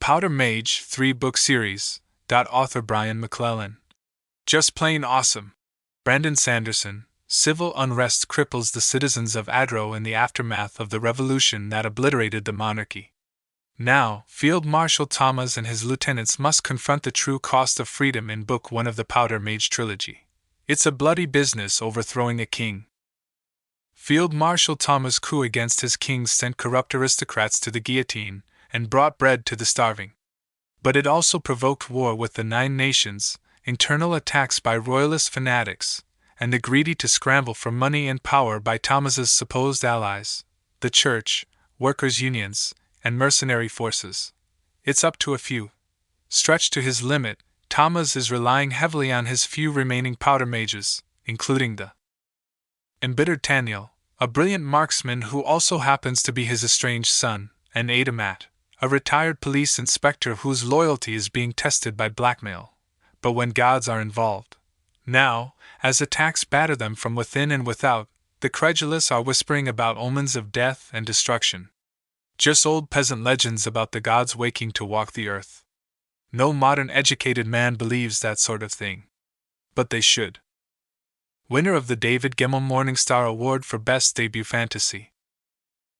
Powder Mage 3-book series. Author Brian McClellan. Just plain awesome. Brandon Sanderson. Civil unrest cripples the citizens of Adro in the aftermath of the revolution that obliterated the monarchy. Now, Field Marshal Thomas and his lieutenants must confront the true cost of freedom in Book 1 of the Powder Mage trilogy. It's a bloody business overthrowing a king. Field Marshal Thomas' coup against his king sent corrupt aristocrats to the guillotine and brought bread to the starving. But it also provoked war with the Nine Nations, internal attacks by royalist fanatics, and the greedy to scramble for money and power by Thomas's supposed allies, the church, workers' unions, and mercenary forces. It's up to a few. Stretched to his limit, Thomas is relying heavily on his few remaining powder mages, including the embittered Taniel, a brilliant marksman who also happens to be his estranged son, and Adamat, a retired police inspector whose loyalty is being tested by blackmail. But when gods are involved. Now, as attacks batter them from within and without, the credulous are whispering about omens of death and destruction. Just old peasant legends about the gods waking to walk the earth. No modern educated man believes that sort of thing. But they should. Winner of the David Gemmell Morningstar Award for Best Debut Fantasy.